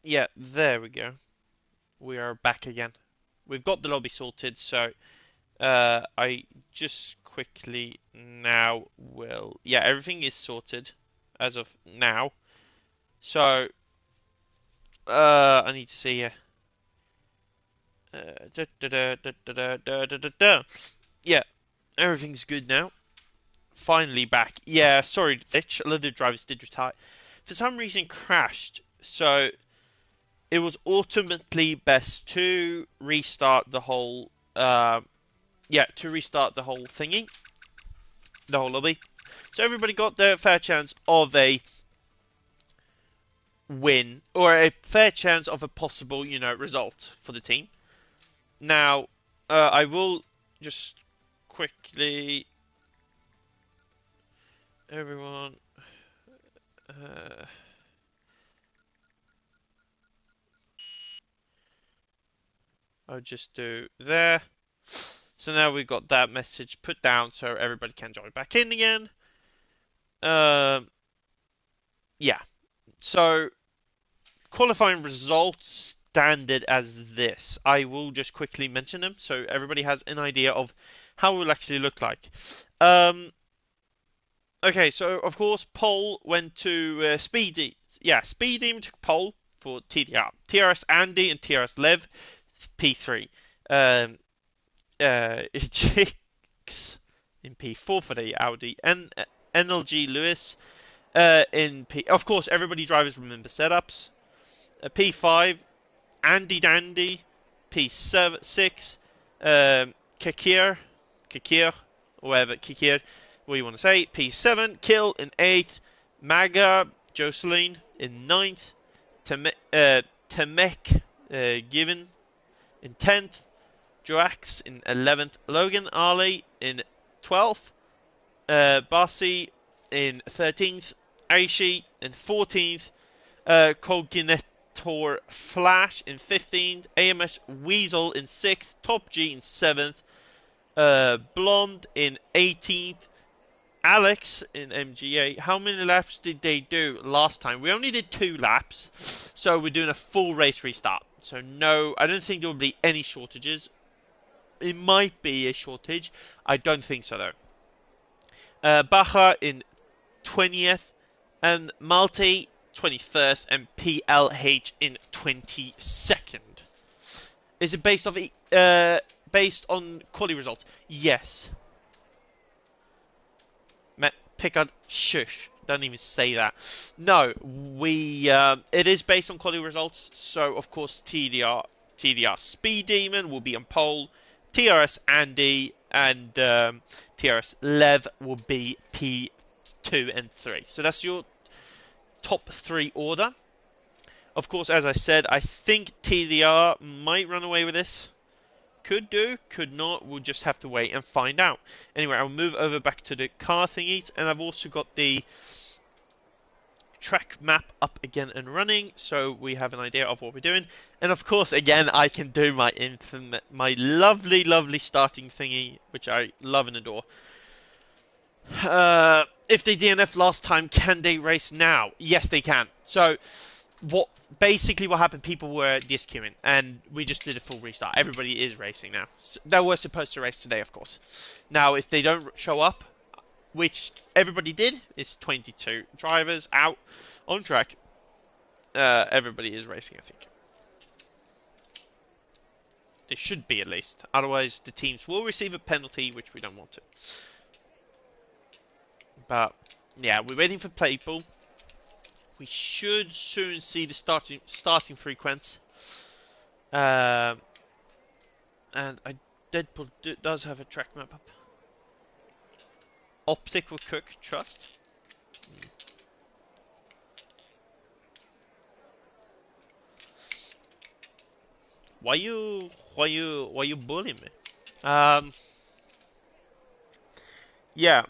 Yeah, there we go. We are back again. We've got the lobby sorted, so I just quickly now will. Yeah, everything is sorted as of now. So I need to see here. Yeah, everything's good now. Finally back. Yeah, sorry, Ditch. A lot of drivers did retire. For some reason, crashed. So it was ultimately best to restart the whole. Yeah, to restart the whole thingy, the whole lobby. So everybody got their fair chance of a win or a fair chance of a possible, result for the team. Now, I will just quickly, everyone. Uh, I'll just do there. So now we've got that message put down so everybody can join back in again. Um, yeah. So qualifying results standard as this. I will just quickly mention them so everybody has an idea of how it will actually look like. Um, okay, so of course, pole went to Speedy. Yeah, Speedy took pole for TDR. TRS Andy and TRS Lev, P3. Um, Chicks in P4 for the Audi. And NLG Lewis in P. Of course, everybody drivers remember setups. P5 Andy Dandy, P7 6, Kikir, whatever Kikir, what you want to say. P7 Kill in 8th, Maga Jocelyn in 9th, Temek Given in 10th, Joax in 11th, Logan Ali in 12th, Basi in 13th, Aishi in 14th, Cognitor Flash in 15th, AMS Weasel in 6th, Top G in 7th, Blonde in 18th, Alex in MGA. How many laps did they do last time? We only did 2 laps, so we're doing a full race restart. So no, I don't think there will be any shortages. It might be a shortage. I don't think so though. Baja in 20th, and Malte 21st, and PLH in 22nd. Is it based on quality results? Yes. Pickard, shush. Don't even say that. No, it is based on quality results. So of course TDR Speed Demon will be on pole. TRS Andy and TRS Lev will be P2 and 3. So that's your top 3 order. Of course, as I said, I think TDR might run away with this. Could do, could not. We'll just have to wait and find out. Anyway, I'll move over back to the car thingies, and I've also got the track map up again and running, so we have an idea of what we're doing. And of course, again, I can do my lovely, lovely starting thingy, which I love and adore. If they DNF last time, can they race now? Yes, they can. So what basically what happened, people were disqueuing and we just did a full restart. Everybody is racing now. So they were supposed to race today, of course. Now if they don't show up, which everybody did, it's 22 drivers out on track. Everybody is racing, I think. They should be, at least, otherwise the teams will receive a penalty, which we don't want to. But yeah, we're waiting for people. We should soon see the starting frequency. And Deadpool does have a track map up. Optic will cook, trust. Why you bullying me? Um, yeah,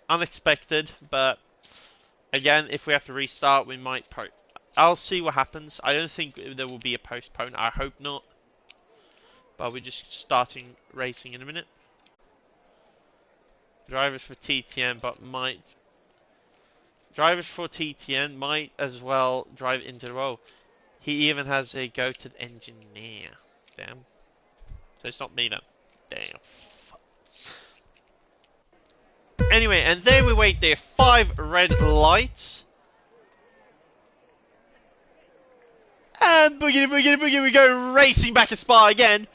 unexpected, but again, if we have to restart, we might I'll see what happens. I don't think there will be a postpone. I hope not. But we're just starting racing in a minute. Drivers for TTM, but might Drivers for TTN might as well drive into the row. He even has a go to the engineer. Damn. So it's not me then. Damn. Anyway, and there we wait there. 5 red lights. And boogity, boogity, boogity, we go racing back at Spa again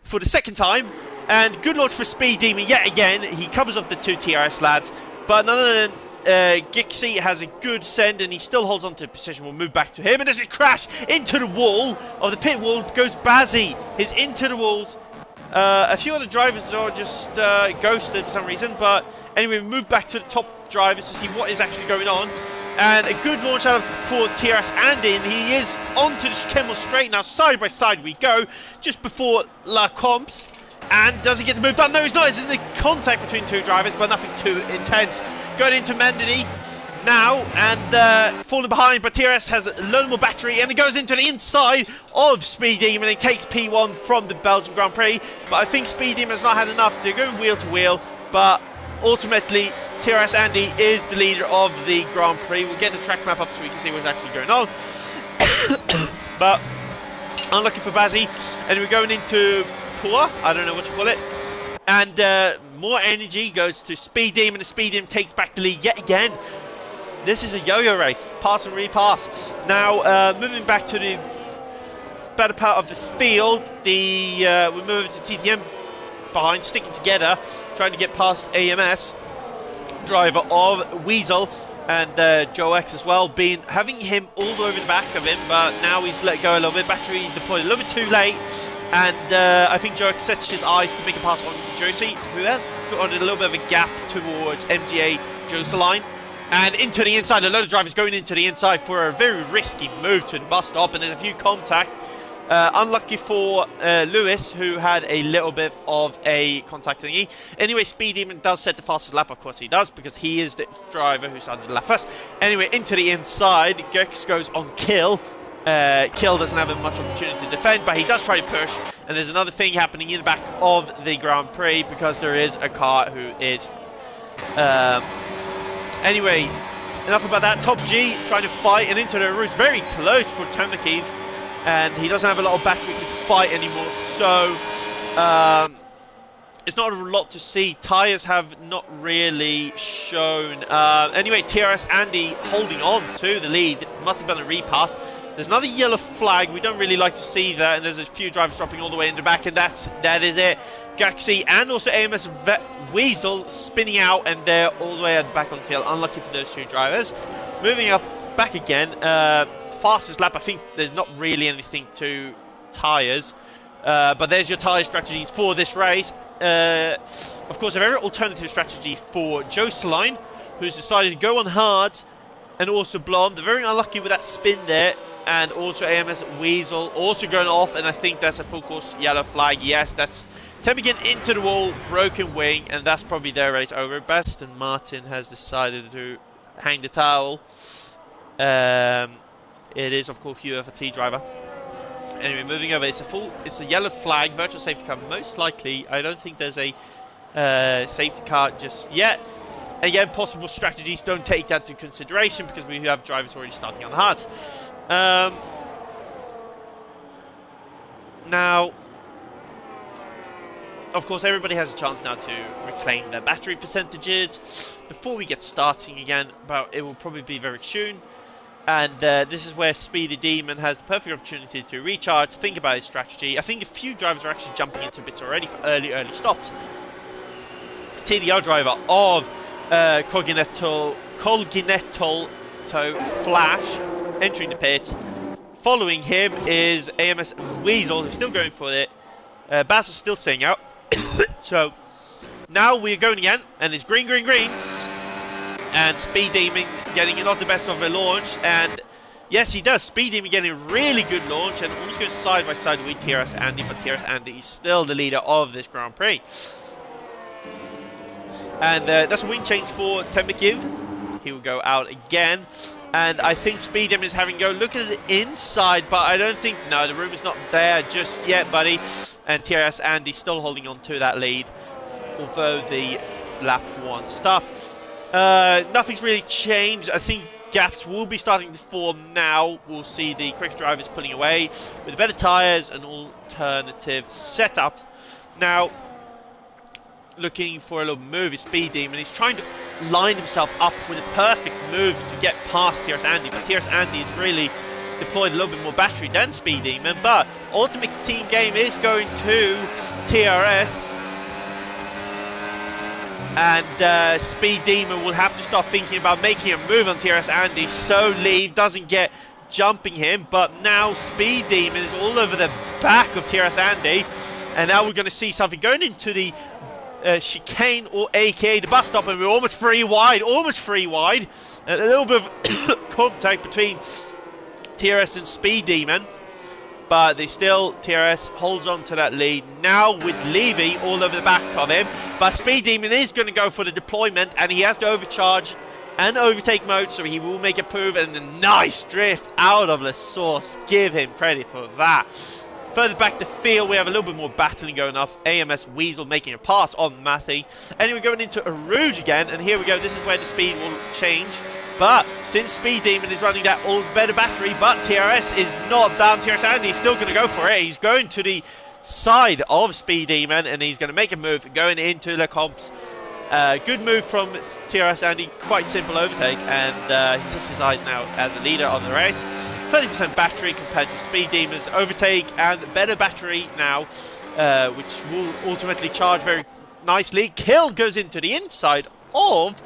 for the second time. And good launch for Speed Demon yet again. He covers up the 2 TRS lads. But none other than Gixie has a good send and he still holds on to the position. We'll move back to him. And there's a crash into the wall of the pit wall. Goes Bazzy. He's into the walls. A few other drivers are just ghosted for some reason. But anyway, we move back to the top drivers to see what is actually going on. And a good launch out for TRS Andy, and he is onto the Kimmel straight. Now side by side we go, just before La Comps. And does he get the move done? No, he's not. There's a contact between 2 drivers, but nothing too intense. Going into Mendini now, and falling behind, but TRS has a load more battery, and it goes into the inside of Speed Demon and takes P1 from the Belgian Grand Prix. But I think Speed Demon has not had enough. They're going wheel to wheel, but ultimately TRS Andy is the leader of the Grand Prix. We'll get the track map up so we can see what's actually going on. But unlucky for Bazzy, and we're going into Poor, I don't know what to call it. And more energy goes to Speed Demon, and Speed Demon takes back the lead yet again. This is a yo-yo race, pass and repass. Now moving back to the better part of the field, we're moving to TTM behind, sticking together, trying to get past AMS driver of Weasel, and Joe X as well, having him all over the back of him, but now he's let go a little bit, battery deployed a little bit too late, and I think Joe X sets his eyes to make a pass on Josie, who has got a little bit of a gap towards MGA Joseline, and into the inside. A lot of drivers going into the inside for a very risky move to the bus stop, and there's a few contact. Unlucky for Lewis, who had a little bit of a contact thingy. Anyway, Speed Demon does set the fastest lap, of course he does, because he is the driver who started the lap first. Anyway, into the inside, Gex goes on Kill. Kill doesn't have much opportunity to defend, but he does try to push. And there's another thing happening in the back of the Grand Prix, because there is a car who is... Anyway, enough about that. Top G trying to fight, and into the roots, very close for Tembakiv. And he doesn't have a lot of battery to fight anymore, so it's not a lot to see. Tyres have not really shown. Anyway, TRS Andy holding on to the lead. Must have been a repass. There's another yellow flag. We don't really like to see that, and there's a few drivers dropping all the way in the back, and that is it. Gaxi and also AMS Weasel spinning out, and they're all the way at the back on the field. Unlucky for those 2 drivers. Moving up back again. Fastest lap, I think there's not really anything to tyres, but there's your tyre strategies for this race. Of course, a very alternative strategy for Joseline, who's decided to go on hards, and also Blonde. They're very unlucky with that spin there, and also AMS Weasel also going off, and I think that's a full course yellow flag. Yes, that's Tembigan into the wall, broken wing, and that's probably their race over. Baston Martin has decided to hang the towel. It is, of course, UFT driver. Anyway, moving over. It's a yellow flag, virtual safety car. Most likely, I don't think there's a safety car just yet. Again, possible strategies, don't take that into consideration because we have drivers already starting on the hards. Now, of course, everybody has a chance now to reclaim their battery percentages before we get starting again, but it will probably be very soon. And this is where Speedy Demon has the perfect opportunity to recharge, think about his strategy. I think a few drivers are actually jumping into bits already for early stops. TDR driver of Colginetto Flash entering the pits. Following him is AMS Weasel, who's still going for it. Bass is still staying out. So now we're going again, and it's green. And Speed Demon getting not the best of a launch, and yes, he does. Speed Demon getting a really good launch, and almost going side by side with TRS Andy, but TRS Andy is still the leader of this Grand Prix. And that's a wing change for Tembakiv. He will go out again, and I think Speed Demon is having a go. Look at the inside, but I don't think, no, the room is not there just yet, buddy. And TRS Andy still holding on to that lead, although the lap 1 stuff. Nothing's really changed. I think gaps will be starting to form now. We'll see the quick drivers pulling away with better tyres and alternative setup. Now, looking for a little move is Speed Demon. He's trying to line himself up with the perfect moves to get past TRS Andy, but TRS Andy is really deployed a little bit more battery than Speed Demon. But Ultimate Team Game is going to TRS. And Speed Demon will have to start thinking about making a move on TRS Andy so Lee doesn't get jumping him. But now Speed Demon is all over the back of TRS Andy. And now we're going to see something going into the chicane, or aka the bus stop, and we're almost free wide. A little bit of contact between TRS and Speed Demon. But TRS holds on to that lead. Now with Levy all over the back of him. But Speed Demon is going to go for the deployment. And he has to overcharge and overtake mode. So he will make a move. And a nice drift out of the source. Give him credit for that. Further back the field, we have a little bit more battling going off. AMS Weasel making a pass on Matthew. Anyway, going into Arouge again. And here we go. This is where the speed will change. But since Speed Demon is running that all better battery, but TRS is not down. TRS Andy is still going to go for it. He's going to the side of Speed Demon, and he's going to make a move going into the comps. Good move from TRS Andy. Quite simple overtake, and he sets his eyes now as the leader of the race. 30% battery compared to Speed Demon's overtake, and better battery now, which will ultimately charge very nicely. Kill goes into the inside of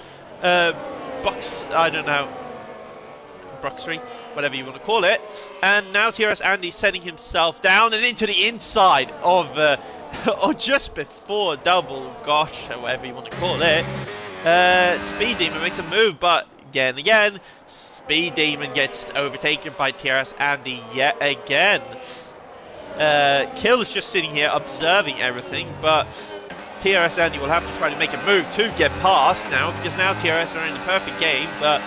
Bruxbury, whatever you want to call it. And now TRS Andy setting himself down and into the inside of, or just before double, gosh, whatever you want to call it. Speed Demon makes a move, but again, Speed Demon gets overtaken by TRS Andy yet again. Kill is just sitting here observing everything, but TRS Andy will have to try to make a move to get past now, because now TRS are in the perfect game, but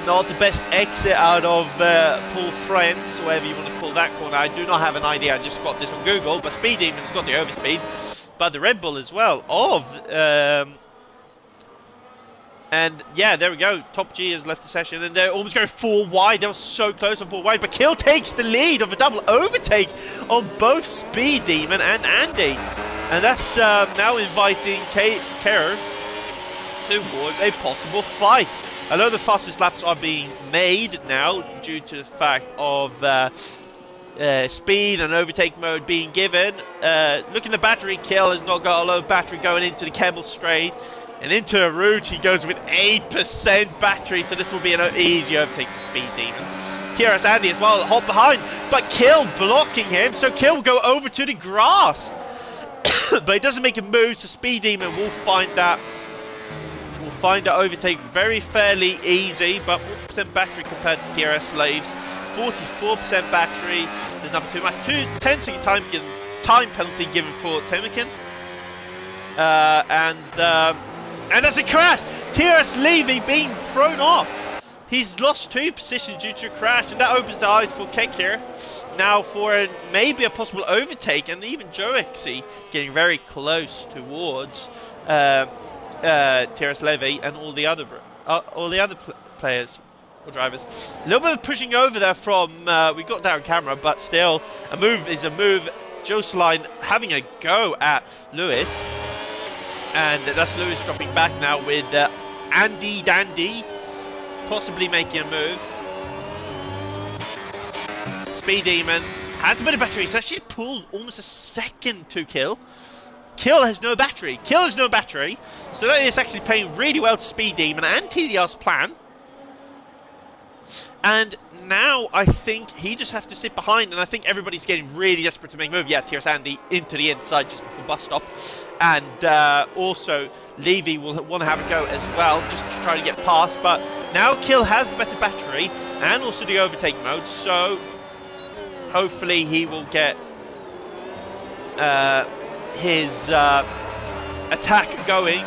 not the best exit out of Paul France, whatever you want to call that corner. I do not have an idea, I just got this on Google, but Speed Demon's got the overspeed, but the Red Bull as well of... and yeah, there we go. Top G has left the session, and they're almost going 4 wide. They were so close on 4 wide, but Kill takes the lead of a double overtake on both Speed Demon and Andy. And that's now inviting Kerr towards a possible fight. I know the fastest laps are being made now due to the fact of speed and overtake mode being given. Look at the battery. Kill has not got a low battery going into the Kemmel Straight. And into a route, he goes with 8% battery, so this will be an easy overtake for Speed Demon. TRS Andy as well, hop behind, but Kill blocking him, so Kill will go over to the grass. But he doesn't make a move, so Speed Demon will find that overtake very fairly easy, but 4% battery compared to TRS Slaves. 44% battery, there's nothing too much. 10-second time penalty given for Temkin. And that's a crash! TRS Levy being thrown off. He's lost 2 positions due to a crash, and that opens the eyes for Keck here. Now for maybe a possible overtake, and even Joexy getting very close towards TRS Levy and all the other players or drivers. A little bit of pushing over there from we got that on camera, but still a move is a move. Jocelyn having a go at Lewis. And that's Lewis dropping back now with Andy Dandy possibly making a move. Speed Demon has a bit of battery. He's actually pulled almost a second to Kill. Kill has no battery. So that is actually playing really well to Speed Demon and TDR's plan. And now I think he just has to sit behind, and I think everybody's getting really desperate to make a move. Yeah, TRS Andy into the inside just before bus stop. And also Levy will want to have a go as well, just to try to get past. But now Kill has the better battery and also the overtake mode, so hopefully he will get his attack going.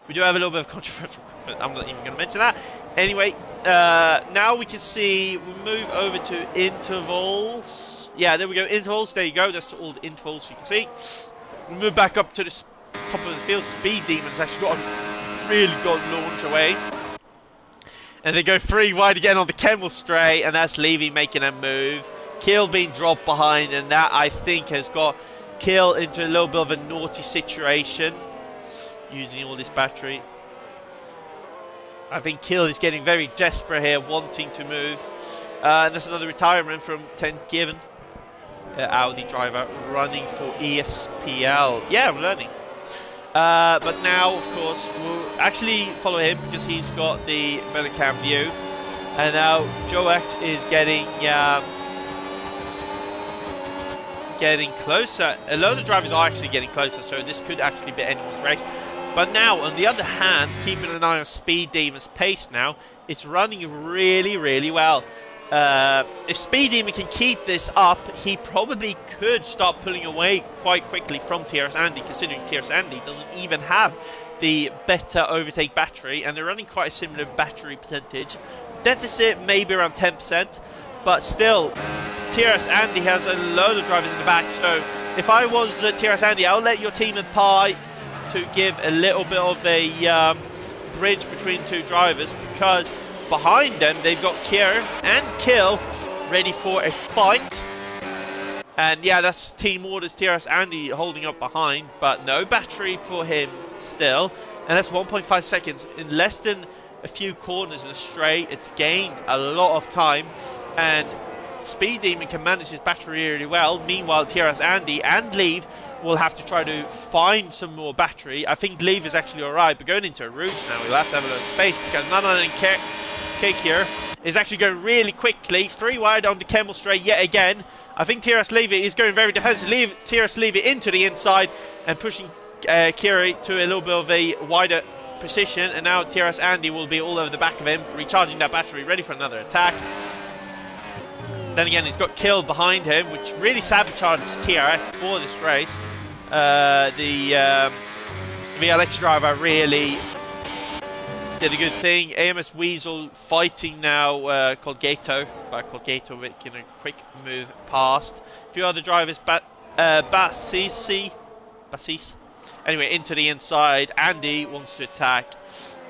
We do have a little bit of controversial, but I'm not even going to mention that. Anyway, now we can see, we move over to intervals. Yeah, there we go, intervals, there you go, that's all the intervals you can see. We move back up to the top of the field. Speed Demon's actually got a really good launch away. And they go 3 wide again on the Camel Stray, and that's Levy making a move. Kill being dropped behind, and that I think has got Kill into a little bit of a naughty situation, using all this battery. I think Kill is getting very desperate here, wanting to move. And there's another retirement from 10 Given. Audi driver running for ESPL. Yeah, I'm learning. But now, of course, we'll actually follow him because he's got the Belgium view. And now Joe X is getting closer. A lot of the drivers are actually getting closer, so this could actually be anyone's race. But now, on the other hand, keeping an eye on Speed Demon's pace now, it's running really, really well. If Speed Demon can keep this up, he probably could start pulling away quite quickly from TRS Andy, considering TRS Andy doesn't even have the better overtake battery, and they're running quite a similar battery percentage. Deficit maybe around 10%, but still, TRS Andy has a load of drivers in the back, so if I was TRS Andy, I'll let your team and Pi to give a little bit of a bridge between two drivers, because behind them they've got Kier and Kill ready for a fight. And yeah, that's Team Orders TRS Andy holding up behind, but no battery for him still. And that's 1.5 seconds. In less than a few corners in a straight, it's gained a lot of time. And Speed Demon can manage his battery really well. Meanwhile, TRS Andy and Leave will have to try to find some more battery. I think Leave is actually alright, but going into Rouge now, we'll have to have a little space, because none other than Cake here is actually going really quickly. 3 wide on the Camel Stray yet again. I think TRS Levy is going very defensive. TRS Levy into the inside and pushing Kiri to a little bit of a wider position. And now TRS Andy will be all over the back of him, recharging that battery, ready for another attack. Then again, he's got Kill behind him, which really sabotages TRS for this race. The VLX driver really did a good thing. AMS Weasel fighting now Colgato, but Colgato making a quick move past. A few other drivers, Basis. Anyway, into the inside. Andy wants to attack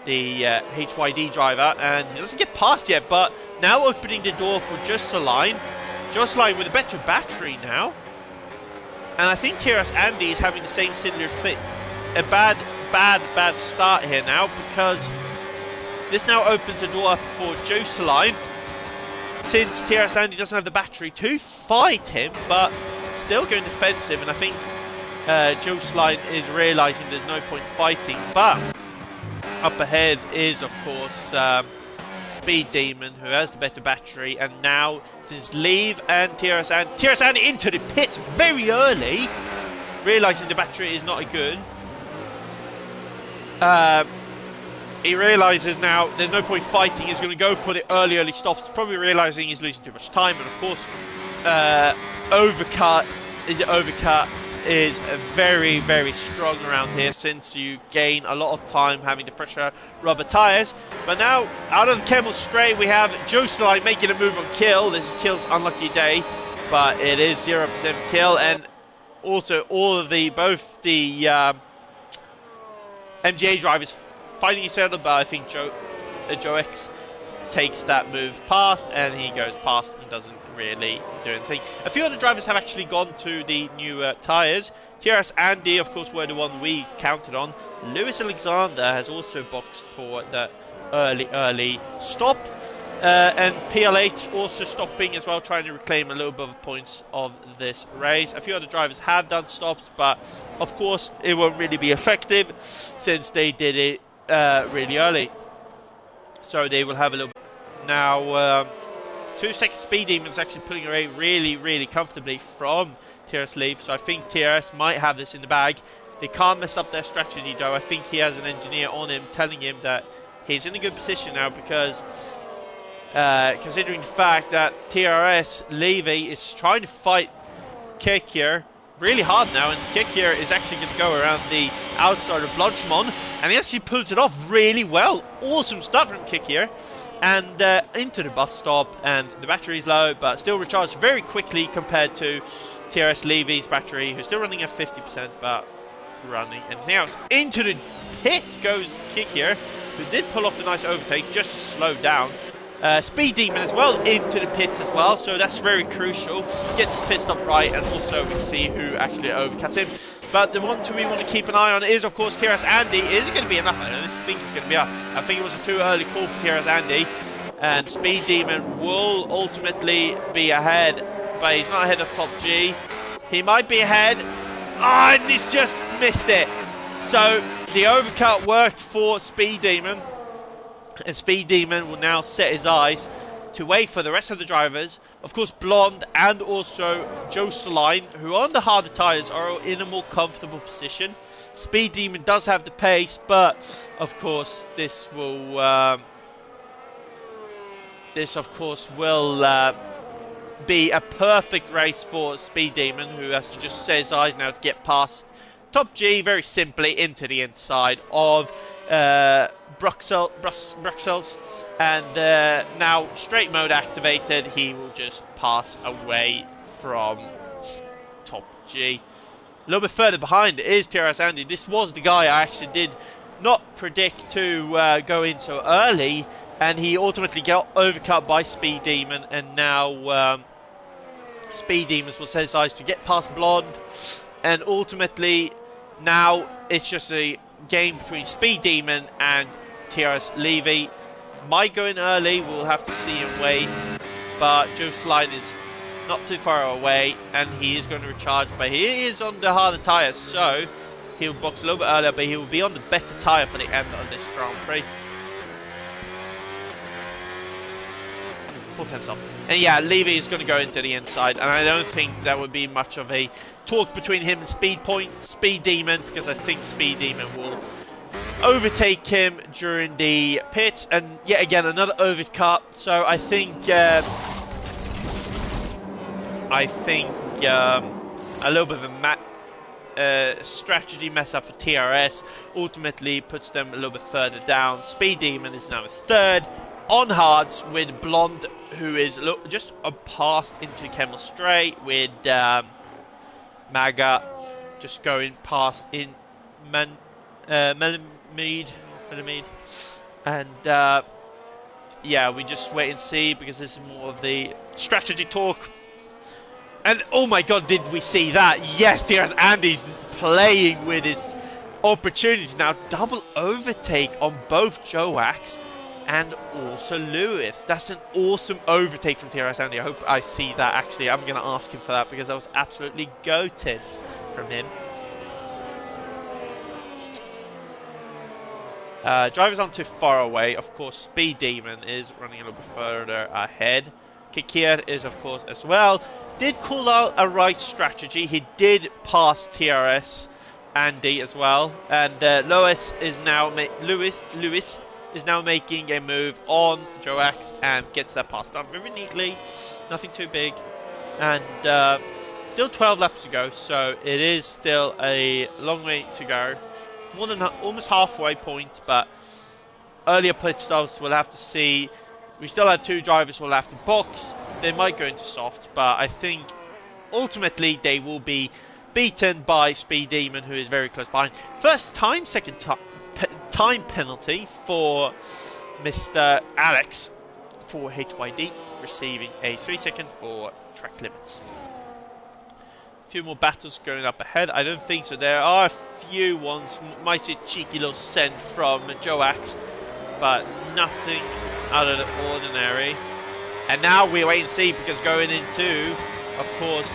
the HYD driver, and he doesn't get past yet, but now opening the door for Jocelyn. Jocelyn with a better battery now. And I think TRS Andy is having the same similar fit. A bad start here now, because this now opens the door up for Jocelyn, since TRS Andy doesn't have the battery to fight him, but still going defensive. And I think Jocelyn is realising there's no point fighting, but up ahead is, of course, Speed Demon, who has the better battery. And now, since Leave and TRS Andy into the pits very early, realising the battery is not a good. He realises now there's no point fighting. He's going to go for the early stops, probably realising he's losing too much time. And of course, overcut is very, very strong around here, since you gain a lot of time having the fresher rubber tyres. But now, out of the Camel Stray, we have Jocelyn making a move on Kill. This is Kill's unlucky day, but it is 0% Kill. And also both the MGA drivers fighting each other, but I think Joe X takes that move past, and he goes past and doesn't really do anything. A few other drivers have actually gone to the new tyres. TRS Andy, of course, were the one we counted on. Lewis Alexander has also boxed for the early stop. And PLH also stopping as well, trying to reclaim a little bit of points of this race. A few other drivers have done stops, but of course it won't really be effective since they did it really early. So they will have a little bit. Now 2 second Speed Demon is actually pulling away really, really comfortably from TRS Leaf, so I think TRS might have this in the bag. They can't mess up their strategy though. I think he has an engineer on him telling him that he's in a good position now, because considering the fact that TRS Levy is trying to fight Kekir really hard now, and Kekir is actually going to go around the outside of Bludgemon, and he actually pulls it off really well. Awesome stuff from Kekir. And into the bus stop, and the battery is low, but still recharged very quickly compared to TRS Levy's battery, who's still running at 50%, but running anything else. Into the pit goes Kikir, who did pull off a nice overtake just to slow down. Speed Demon as well into the pits as well, so that's very crucial. Get this pit stop right, and also we can see who actually overcuts him. But the one we want to keep an eye on is, of course, TRS Andy. Is it going to be enough? I don't think it's going to be enough. I think it was a too early call for TRS Andy. And Speed Demon will ultimately be ahead, but he's not ahead of Top G. He might be ahead. Oh, and he's just missed it. So the overcut worked for Speed Demon. And Speed Demon will now set his eyes to wait for the rest of the drivers. Of course, Blonde and also Joe Saline, who on the harder tyres are in a more comfortable position. Speed Demon does have the pace, but of course this will be a perfect race for Speed Demon, who has to just set his eyes now to get past Top G very simply into the inside of Bruxelles, and now straight mode activated. He will just pass away from Top G. A little bit further behind is TRS Andy. This was the guy I actually did not predict to go in so early, and he ultimately got overcut by Speed Demon, and now Speed Demons will set his eyes to get past Blonde, and ultimately now it's just a game between Speed Demon and TRS Levy. Might go in early, we'll have to see and wait, but Joe Slide is not too far away, and he is going to recharge, but he is on the harder tyres, so he'll box a little bit earlier, but he will be on the better tyre for the end of this Grand Prix. Full temps off. And yeah, Levy is going to go into the inside, and I don't think there would be much of a talk between him and Speed Demon, because I think Speed Demon will overtake him during the pits, and yet again another overcut. So I think a little bit of a strategy mess up for TRS ultimately puts them a little bit further down. Speed Demon is now third on hards, with Blonde, who is just a pass into Kemmel Straight, with Maga just going past in Melamede, and yeah, we just wait and see, because this is more of the strategy talk. And oh my god, did we see that? Yes, there's Andy's playing with his opportunities now. Double overtake on both Joax and also Lewis. That's an awesome overtake from TRS Andy. I hope I see that. Actually, I'm going to ask him for that, because that was absolutely goated from him. Drivers aren't too far away. Of course, Speed Demon is running a little bit further ahead. Kikir is, of course, as well. Did call out a right strategy. He did pass TRS Andy as well. And Lewis is now making a move on Joax and gets that pass done very neatly. Nothing too big. And still 12 laps to go, so it is still a long way to go. More than almost halfway point, but earlier pit stops we'll have to see. We still have two drivers who will have to box. They might go into soft, but I think ultimately they will be beaten by Speed Demon, who is very close behind. First time, second time penalty for Mr. Alex for HYD, receiving a 3-second for track limits. A few more battles going up ahead. I don't think so. There are a few ones. Might see a cheeky little send from Joax, but nothing out of the ordinary. And now we wait and see, because going into, of course,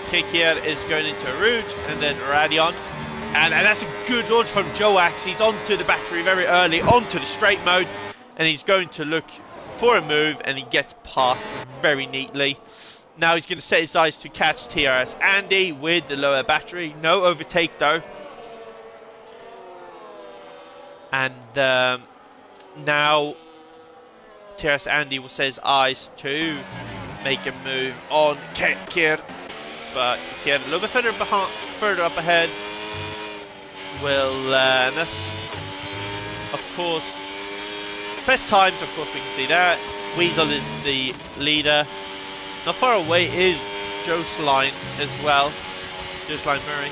Kikir is going into Rouge, and then Radion. And that's a good launch from Joax. He's onto the battery very early, onto the straight mode, and he's going to look for a move, and he gets past very neatly. Now he's going to set his eyes to catch TRS Andy with the lower battery. No overtake though. And now TRS Andy will set his eyes to make a move on Kikir. But Kikir a little bit further up ahead. Will of course, best times, of course we can see that. Weasel is the leader. Not far away is Joe Saline as well. Joe Saline Murray.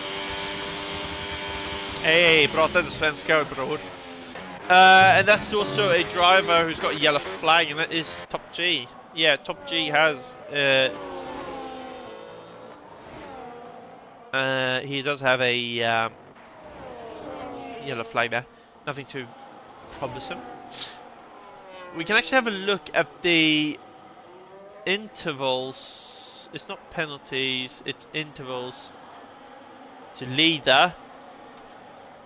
Hey, bra den svenska bror. And that's also a driver who's got a yellow flag, and that is Top G. Yeah, Top G has. He does have a yellow flag there. Nothing too troublesome. We can actually have a look at the intervals. It's not penalties, it's intervals to leader.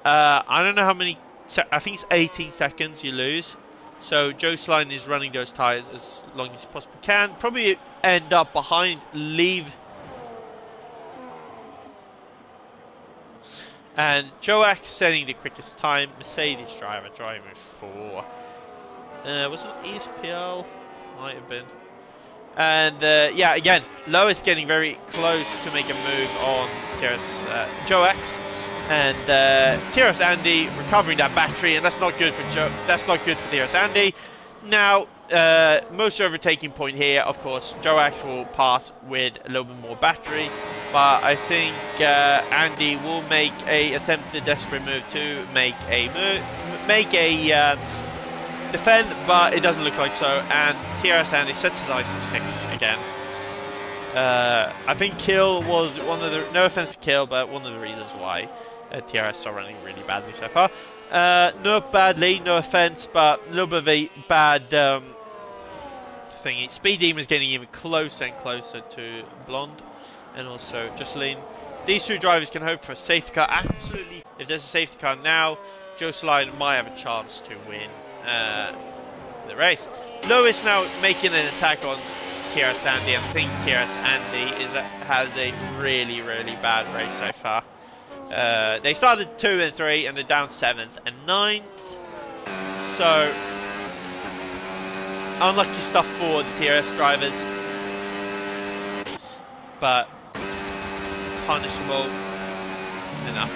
I don't know how many. I think it's 18 seconds you lose. So Joe Sline is running those tyres as long as he possibly can. Probably end up behind, leave. And Joax setting the quickest time. Mercedes driver driving for. Was it ESPL? Might have been. And yeah, again, Lois getting very close to make a move on Joax. And TRS Andy recovering that battery, and that's not good for That's not good for TRS Andy. Now, most overtaking point here, of course, Joax will pass with a little bit more battery, but I think Andy will make a desperate move to make a defend, but it doesn't look like so. And TRS Andy sets his eyes to 6th again. I think Kill was one of the, no offense to Kill, but one of the reasons why TRS are running really badly so far. Not badly, no offense, but a little bit of a bad thingy. Speed Demon is getting even closer and closer to Blonde, and also Jocelyn. These two drivers can hope for a safety car. Absolutely, if there's a safety car now, Jocelyn might have a chance to win the race. Lois now making an attack on TRS Andy. I think TRS Andy has a really, really bad race so far. They started 2 and 3 and they're down 7th and 9th. So unlucky stuff for the TRS drivers, but punishable enough.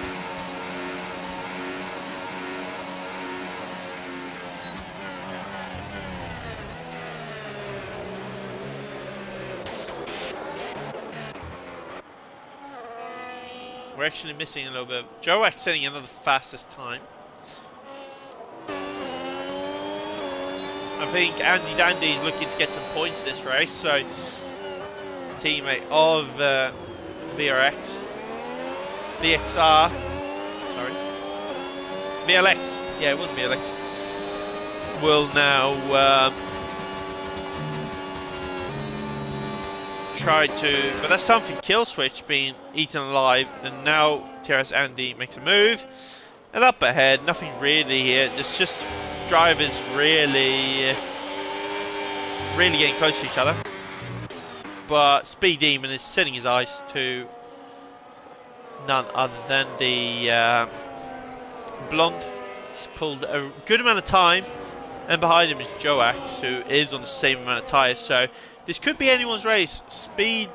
We're actually missing a little bit. Joax setting another fastest time. I think Andy Dandy is looking to get some points this race, so teammate of VRX, VXR, sorry, VLX, yeah, it was VLX, will now tried to, but that's something. Kill switch being eaten alive, and now TRS Andy makes a move, and up ahead, nothing really here. It's just drivers really getting close to each other. But Speed Demon is setting his eyes to none other than the Blonde. He's pulled a good amount of time, and behind him is Joax, who is on the same amount of tyres. So this could be anyone's race. Speed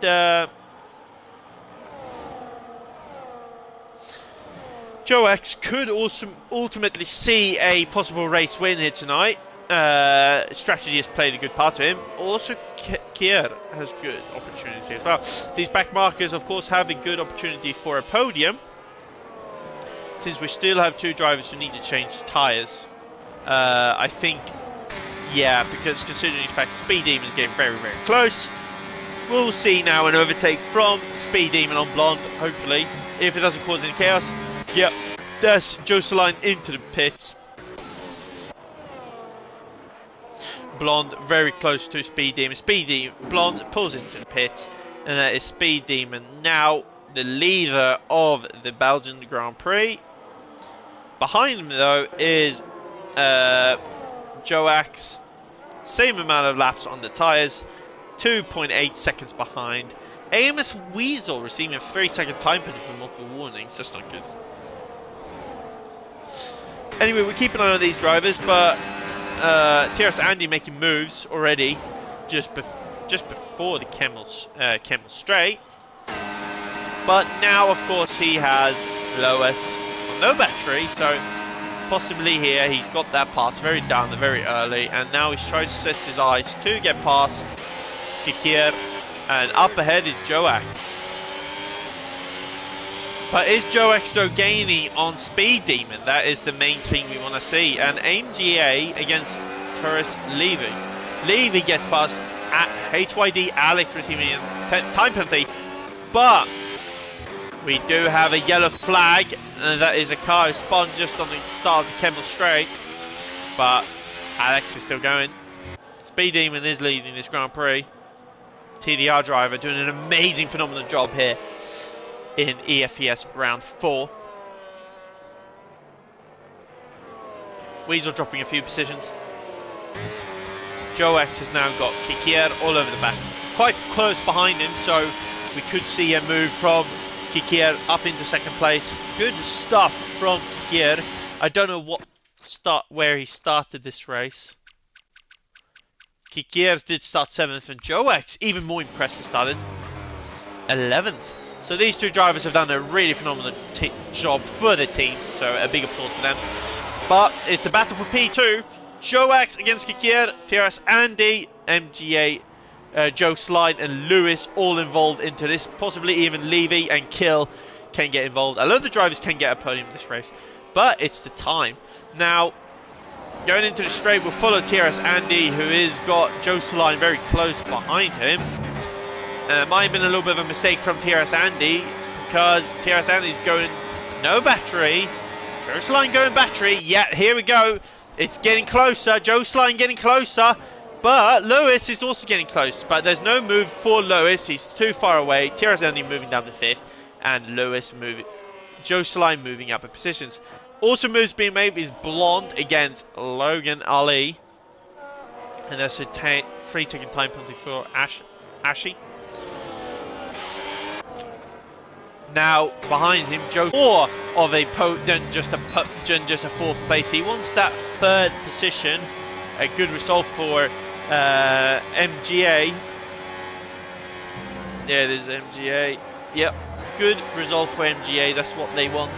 Joax could also ultimately see a possible race win here tonight. Strategy has played a good part to him. Also, Kier has good opportunity as well. These back markers, of course, have a good opportunity for a podium, since we still have 2 drivers who need to change tyres. I think, yeah, because considering the fact Speed Demon is getting very, very close, we'll see now an overtake from Speed Demon on Blonde, hopefully, if it doesn't cause any chaos. Yep, there's Jocelyn into the pits. Blonde very close to Speed Demon. Blonde pulls into the pits, and that is Speed Demon now the leader of the Belgian Grand Prix. Behind him though is Joax, same amount of laps on the tyres, 2.8 seconds behind. AMS Weasel receiving a 3-second time penalty for multiple warnings. That's not good. Anyway, we keep an eye on these drivers, but TRS Andy making moves already just before the Camel Straight. But now, of course, he has Lois on no battery, so possibly here he's got that pass very down there very early, and now he's trying to set his eyes to get past Kikir, and up ahead is Joax. But is Joe Extra gaining on Speed Demon? That is the main thing we want to see. And MGA against Turris Levy. Levy gets past at HYD Alex receiving a time penalty. But we do have a yellow flag. And that is a car who spun just on the start of the Kemmel Straight. But Alex is still going. Speed Demon is leading this Grand Prix. TDR driver doing an amazing, phenomenal job here in EFES round 4. Weasel dropping a few positions. Joe X has now got Kikier all over the back. Quite close behind him, so we could see a move from Kikier up into second place. Good stuff from Kikier. I don't know where he started this race. Kikier did start 7th, and Joe X, even more impressive, started 11th. So these two drivers have done a really phenomenal job for the teams, so a big applause for them. But it's a battle for P2. Joe X against Kikier, TRS Andy, MGA, Joe Slide and Lewis all involved into this. Possibly even Levy and Kill can get involved. A lot of the drivers can get a podium in this race, but it's the time. Now, going into the straight, we'll follow TRS Andy, who has got Joe Slide very close behind him. Might have been a little bit of a mistake from TRS Andy, because TRS Andy's going no battery. Joe Slide going battery. Yeah, here we go. It's getting closer. Joe Slide getting closer. But Lewis is also getting close. But there's no move for Lewis. He's too far away. TRS Andy moving down to 5th. And Lewis moving. Joe Slide moving up in positions. Also moves being made is Blonde against Logan Ali. And that's a 3-second time penalty for Ashy. Now behind him, Joe more of a than just a 4th place. He wants that 3rd position. A good result for MGA. Yeah, there's MGA. Yep, good result for MGA. That's what they want.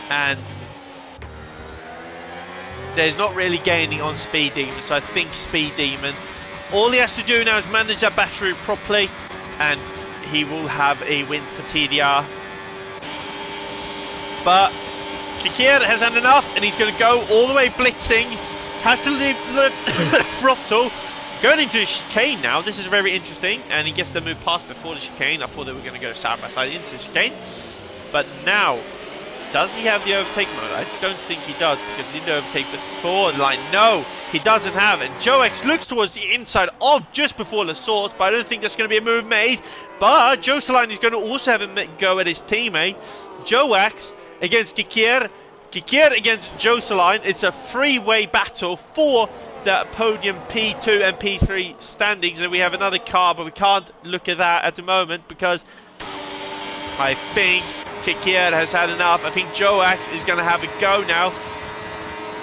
And there's not really gaining on Speed Demon, so I think Speed Demon, all he has to do now is manage that battery properly, and he will have a win for TDR. But Kikier has had enough, and he's going to go all the way blitzing. Has to leave throttle. Going into the chicane now. This is very interesting, and he gets the move past before the chicane. I thought they were going to go side by side into the chicane. But now, does he have the overtake mode? I don't think he does, because he didn't overtake before the line. No, he doesn't have. And Joe X looks towards the inside of just before the source, but I don't think there's going to be a move made. But Joe Saline is going to also have a go at his teammate. Joe X against Kikier. Kikier against Joe Saline. It's a three-way battle for the podium P2 and P3 standings. And we have another car, but we can't look at that at the moment because I think Kikier has had enough. I think Joe X is going to have a go now.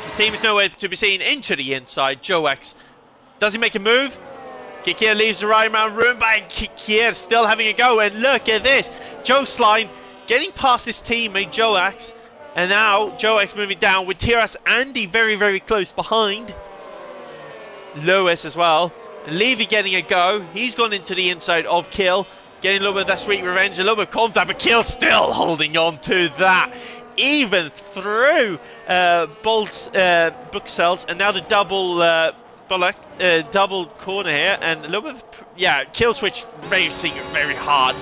His team is nowhere to be seen into the inside. Joe X, does he make a move? Kikier leaves the right amount of room, but Kikier still having a go. And look at this. Joe Slime getting past his teammate Joe X. And now Joe X moving down with TRS Andy very, very close behind. Lewis as well. And Levy getting a go. He's gone into the inside of Kill. Getting a little bit of that sweet revenge, a little bit of contact, but Kill still holding on to that. Even through Bolt's book cells, and now the double corner here, and a little bit of, Kill switch racing very hard,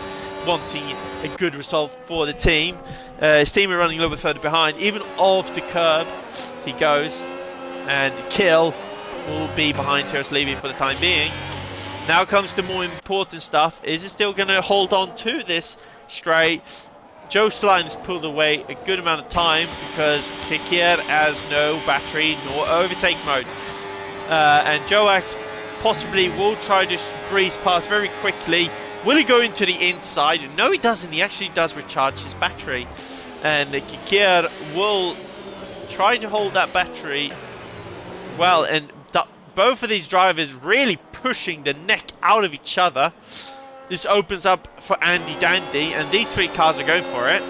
wanting a good result for the team. His team are running a little bit further behind, even off the curb he goes, and Kill will be behind Terrace Levy for the time being. Now comes the more important stuff. Is it still going to hold on to this straight? Joe Slime's pulled away a good amount of time because Kikier has no battery nor overtake mode. And Joe X possibly will try to breeze past very quickly. Will he go into the inside? No, he doesn't. He actually does recharge his battery. And Kikier will try to hold that battery well. And both of these drivers really pushing the neck out of each other. This opens up for Andy Dandy, and these three cars are going for it.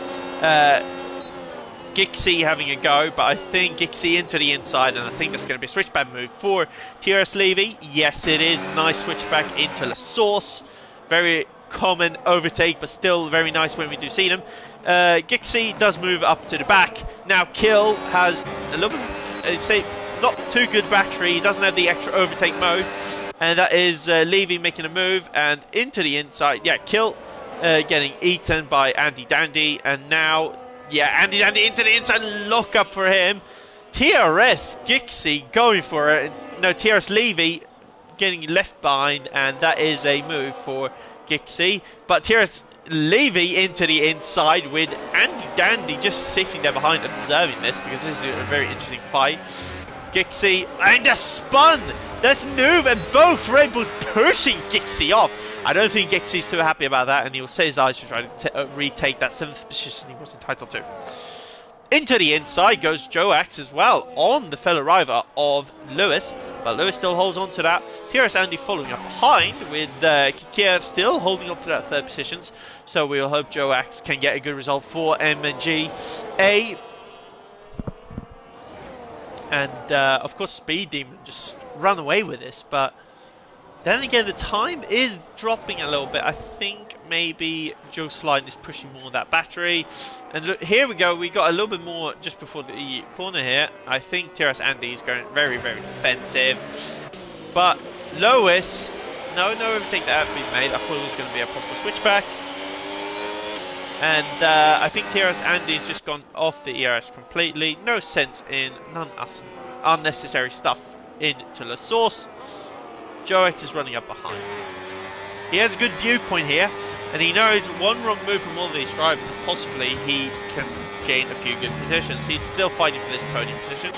Gixie having a go, but I think Gixie into the inside, and I think that's going to be a switchback move for TRS Levy. Yes, it is. Nice switchback into the source. Very common overtake, but still very nice when we do see them. Gixie does move up to the back. Now Kill has a little bit, say, not too good battery. He doesn't have the extra overtake mode. And that is Levy making a move and into the inside. Yeah, Kill getting eaten by Andy Dandy. And now, yeah, Andy Dandy into the inside. Lock up for him. TRS Gixie going for it. No, TRS Levy getting left behind. And that is a move for Gixie. But TRS Levy into the inside with Andy Dandy just sitting there behind observing this, because this is a very interesting fight. Gixie and a spun. That's move, and both Red Bulls pushing Gixie off. I don't think Gixie's too happy about that, and he'll set his eyes to try to retake that 7th position he was entitled to. Into the inside goes Joax as well on the fellow rival of Lewis, but Lewis still holds on to that. TRS Andy following up behind with Kikir still holding up to that 3rd positions. So we'll hope Joax can get a good result for MGA. And of course Speed Demon just run away with this, but then again the time is dropping a little bit. I think maybe Joe Slide is pushing more of that battery. And look, here we go, we got a little bit more just before the corner here. I think TRS Andy is going very, very defensive. But Lois, no overtake that had been made. I thought it was going to be a possible switchback. And I think TRS Andy's just gone off the ERS completely. No sense in unnecessary stuff into the source. Joax is running up behind. He has a good viewpoint here, and he knows one wrong move from all of these drivers, and possibly he can gain a few good positions. He's still fighting for this podium position.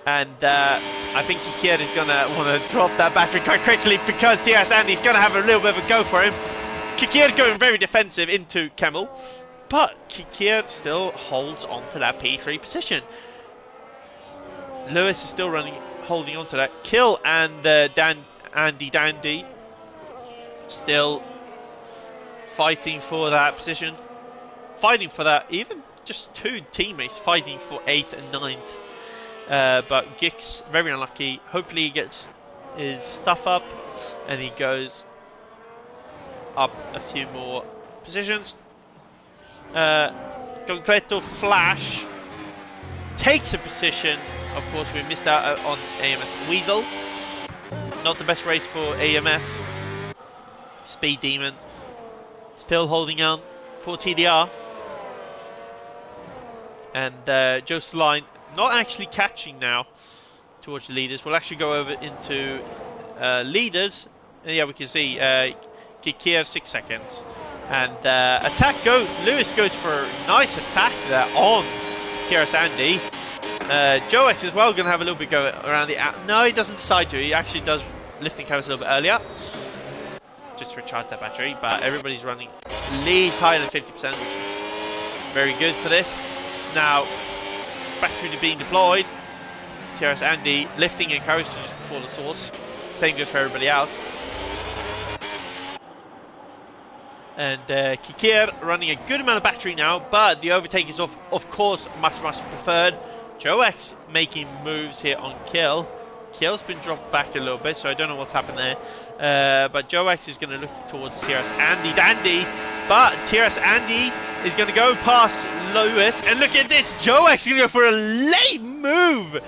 And I think Kikir is going to want to drop that battery quite quickly, because TRS Andy's going to have a little bit of a go for him. Kikir going very defensive into Kemmel, but Kikir still holds on to that P3 position. Lewis is still holding on to that. Kill and Andy Dandy still fighting for that position. Fighting for that, even just 2 teammates fighting for 8th and 9th. But Gix, very unlucky. Hopefully he gets his stuff up and he goes up a few more positions. Concreto Flash takes a position. Of course, we missed out on AMS Weasel. Not the best race for AMS. Speed Demon still holding on for TDR. And Joe Saline not actually catching now towards the leaders. We'll actually go over into leaders. And yeah, we can see Kikir 6 seconds. And attack go. Lewis goes for a nice attack there on TRS Andy. Joax as well going to have a little bit go around the no, he doesn't decide to. He actually does lifting carrots a little bit earlier, just to recharge that battery. But everybody's running at least higher than 50%, which is very good for this. Now, battery being deployed. TRS Andy lifting and carrots just before the source. Same goes for everybody else. And Kikir running a good amount of battery now, but the overtake is of course much preferred. Joax making moves here on Kill. Kill's been dropped back a little bit, so I don't know what's happened there. But Joax is going to look towards TRS Andy Dandy, but TRS Andy is going to go past Lewis. And look at this, Joax is going to go for a late move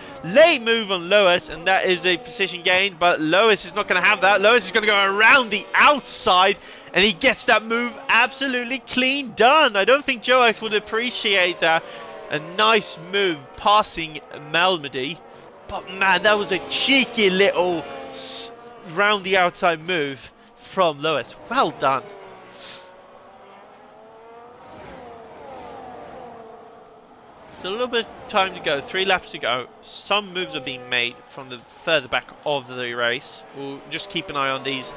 on Lewis, and that is a position gain. But Lewis is not going to have that. Lewis is going to go around the outside, and he gets that move absolutely clean done. I don't think Joax would appreciate that. A nice move passing Malmedy, but man, that was a cheeky little round the outside move from Lewis. Well done. So a little bit of time to go, 3 laps to go. Some moves are being made from the further back of the race. We'll just keep an eye on these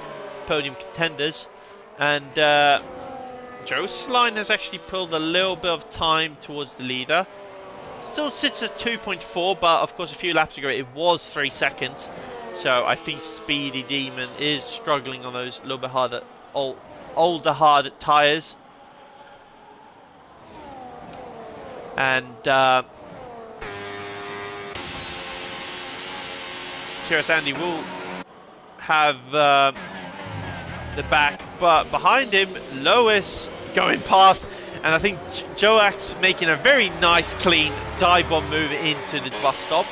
podium contenders. And Joe Sline has actually pulled a little bit of time towards the leader. Still sits at 2.4, but of course a few laps ago it was 3 seconds. So I think Speedy Demon is struggling on those little bit harder, older hard tyres. And TRS Andy will have the back, but behind him, Lewis going past, and I think Joax making a very nice, clean dive bomb move into the bus stop,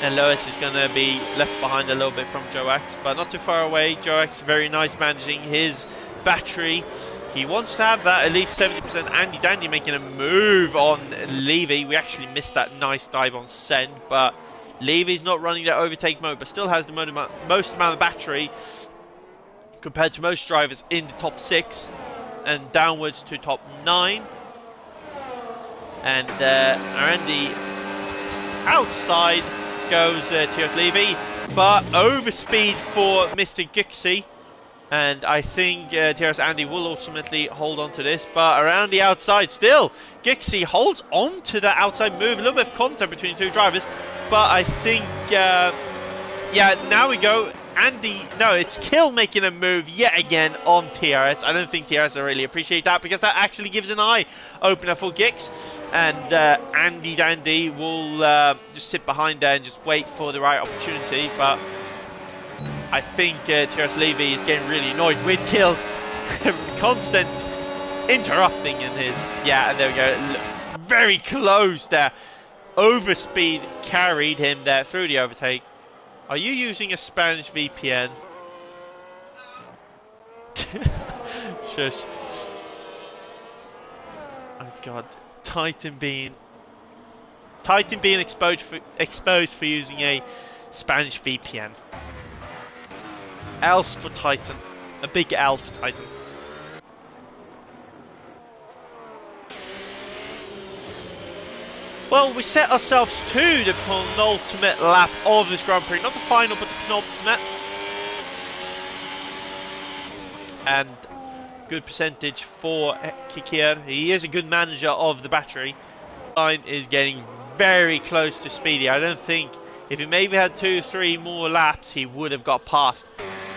and Lewis is going to be left behind a little bit from Joax, but not too far away. Joax very nice managing his battery. He wants to have that at least 70%. Andy Dandy making a move on Levy. We actually missed that nice dive on Send, but Levy's not running that overtake mode, but still has the most amount of battery compared to most drivers in the top 6 and downwards to top 9. And Andy outside goes Tios Levy, but overspeed for Mr. Gixie. And I think Tios Andy will ultimately hold on to this, but around the outside still, Gixie holds on to the outside move. A little bit of contact between the two drivers, but I think, yeah, now we go. Andy, no, it's Kill making a move yet again on TRS. I don't think TRS will really appreciate that, because that actually gives an eye opener for Gix. And Andy Dandy will just sit behind there and just wait for the right opportunity. But I think TRS Levy is getting really annoyed with Kills. Constant interrupting in his... Yeah, there we go. Very close there. Overspeed carried him there through the overtake. Are you using a Spanish VPN? Shush. Oh god. Titan being exposed for using a Spanish VPN. Else for Titan. A big L for Titan. Well, we set ourselves to the penultimate lap of this Grand Prix. Not the final, but the penultimate. And good percentage for Kikir. He is a good manager of the battery. Line is getting very close to Speedy. I don't think, if he maybe had 2-3 more laps, he would have got past.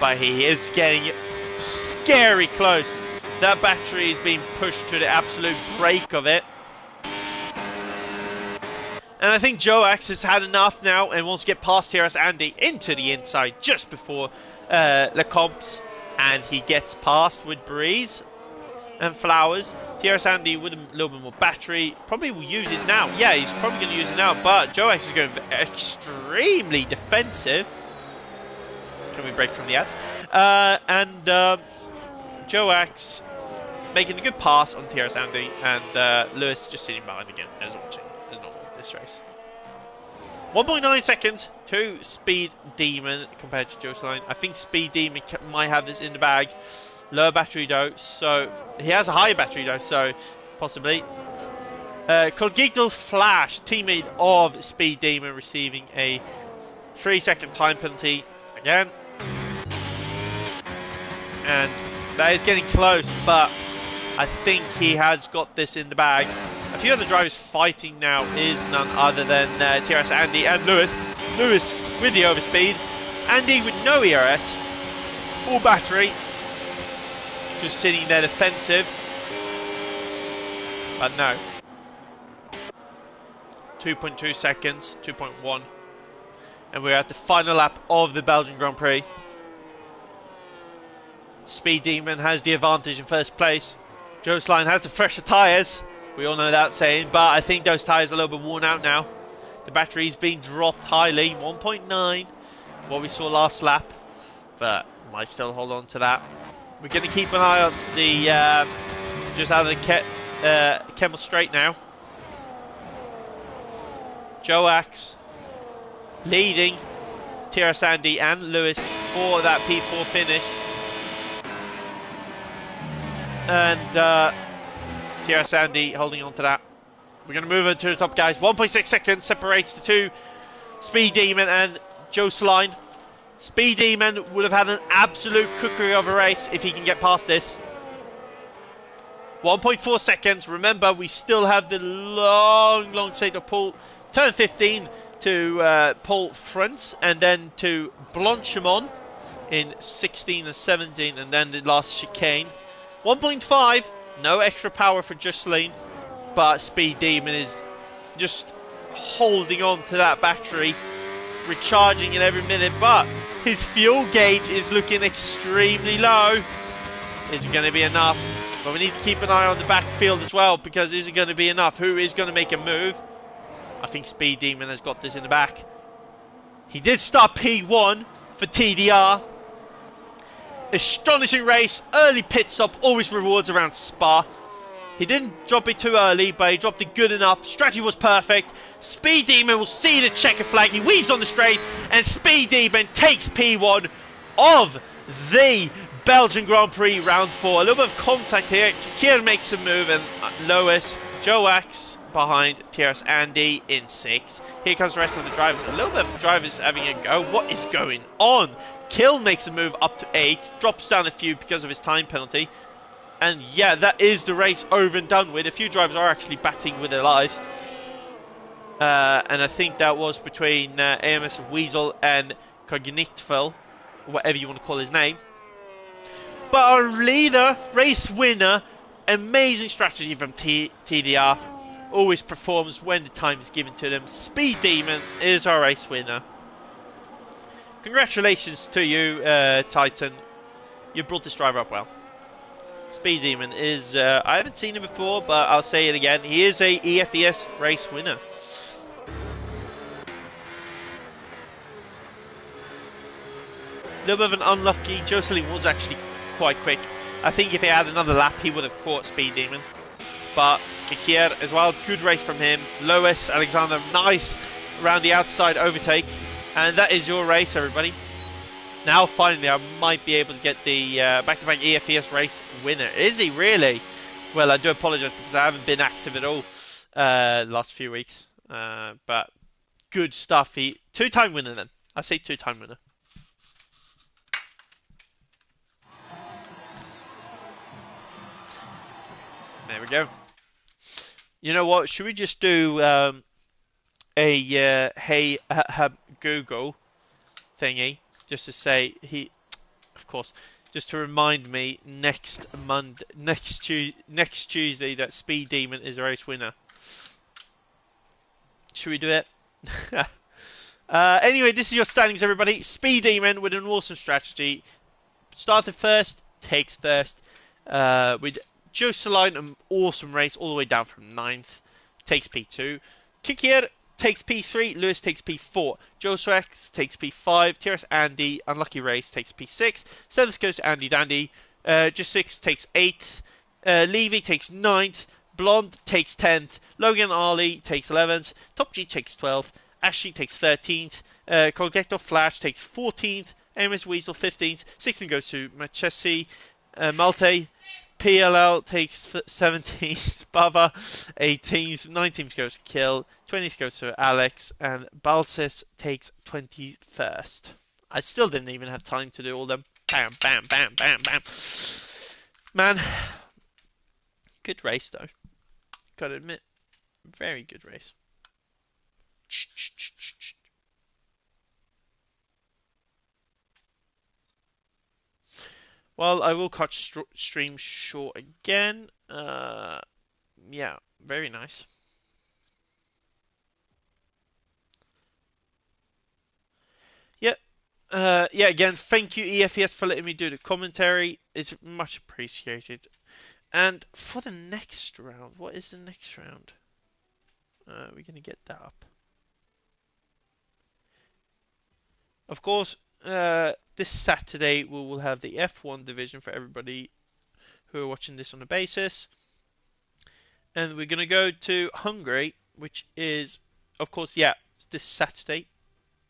But he is getting scary close. That battery is being pushed to the absolute break of it. And I think Joax has had enough now and wants to get past TRS Andy into the inside just before Lecomte's. And he gets past with Breeze and Flowers. TRS Andy with a little bit more battery. Probably will use it now. Yeah, he's probably going to use it now. But Joax is going extremely defensive. Can we break from the S? Joax making a good pass on TRS Andy. And Lewis just sitting behind again as watching. As normal this race. 1.9 seconds to Speed Demon compared to Jocelyn. I think Speed Demon might have this in the bag. Lower battery dose, so he has a higher battery dose, so possibly. Colgigdal Flash, teammate of Speed Demon, receiving a 3-second time penalty again. And that is getting close, but I think he has got this in the bag. A few other drivers fighting now is none other than TRS Andy and Lewis. Lewis with the overspeed. Andy with no ERS or battery. Just sitting there defensive. But no. 2.2 seconds, 2.1. And we're at the final lap of the Belgian Grand Prix. Speed Demon has the advantage in first place. Jocelyn has the fresher tyres. We all know that saying, but I think those tyres are a little bit worn out now. The battery's being dropped highly, 1.9, what we saw last lap, but might still hold on to that. We're going to keep an eye on the, just out of the Kemmel straight now. Joax leading TRS Andy and Lewis for that P4 finish. And TRS Andy holding on to that. We're going to move on to the top, guys. 1.6 seconds separates the two. Speed Demon and Jocelyn. Speed Demon would have had an absolute cookery of a race if he can get past this. 1.4 seconds. Remember, we still have the long state of pull. Turn 15 to Paul Frantz, and then to Blanchimont in 16 and 17, and then the last chicane. 1.5. No extra power for Jocelyn, but Speed Demon is just holding on to that battery, recharging it every minute, but his fuel gauge is looking extremely low. Is it going to be enough? But we need to keep an eye on the backfield as well, because is it going to be enough? Who is going to make a move? I think Speed Demon has got this in the back. He did start P1 for TDR. Astonishing race, early pit stop, always rewards around Spa. He didn't drop it too early, but he dropped it good enough. Strategy was perfect. Speed Demon will see the checker flag. He weaves on the straight, and Speed Demon takes P1 of the Belgian Grand Prix round 4. A little bit of contact here. Kikir makes a move, and Lois, Joax behind TRS Andy in 6th. Here comes the rest of the drivers. A little bit of drivers having a go. What is going on? Kill makes a move up to 8th. Drops down a few because of his time penalty. And yeah, that is the race over and done with. A few drivers are actually batting with their lives. And I think that was between AMS Weasel and Cognitful, whatever you want to call his name. But our leader, race winner, amazing strategy from TDR. Always performs when the time is given to them. Speed Demon is our race winner. Congratulations to you, Titan. You brought this driver up well. Speed Demon is, I haven't seen him before, but I'll say it again. He is a EFES race winner. A little bit of an unlucky. Jocelyn was actually quite quick. I think if he had another lap, he would have caught Speed Demon. But Kikir as well, good race from him. Lois, Alexander, nice around the outside overtake. And that is your race, everybody. Now, finally, I might be able to get the back-to-back EFES race winner. Is he really? Well, I do apologise because I haven't been active at all the last few weeks. But good stuff. He two-time winner then. I say two-time winner. There we go. You know what? Should we just do a hey Google thingy? Just to say of course, just to remind me next Tuesday that Speed Demon is a race winner. Should we do it? Anyway, this is your standings, everybody. Speed Demon with an awesome strategy. Started first, takes first. With Joe Saline, an awesome race all the way down from 9th. Takes P2. Kikir takes P3, Lewis takes P4, Josrex takes P5, TRS Andy, unlucky race, takes P6, 7th goes to Andy Dandy, Just 6 takes 8th, Levy takes 9th, Blonde takes 10th, Logan Ali takes 11th, Top G takes 12th, Ashley takes 13th, Colgector Flash takes 14th, Amos Weasel 15th, 16th goes to Machesi, Malte, PLL takes 17th, Bava 18th, 19th goes to Kill, 20th goes to Alex, and Balsis takes 21st. I still didn't even have time to do all them. Bam, bam, bam, bam, bam. Man, good race though. Gotta admit, very good race. Well, I will cut stream short again. Yeah, very nice. Yeah. Yeah, again, thank you EFES for letting me do the commentary. It's much appreciated. And for the next round, what is the next round? We're going to get that up. Of course, this Saturday we will have the F1 division for everybody who are watching this on a basis. And we're going to go to Hungary, which is, of course, yeah, this Saturday.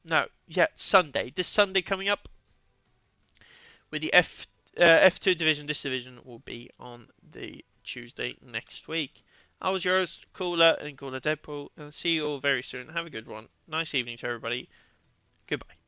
No, yeah, Sunday. This Sunday coming up. With the F2 division, this division will be on the Tuesday next week. I was yours, Cooler and Cooler Deadpool, and see you all very soon. Have a good one. Nice evening to everybody. Goodbye.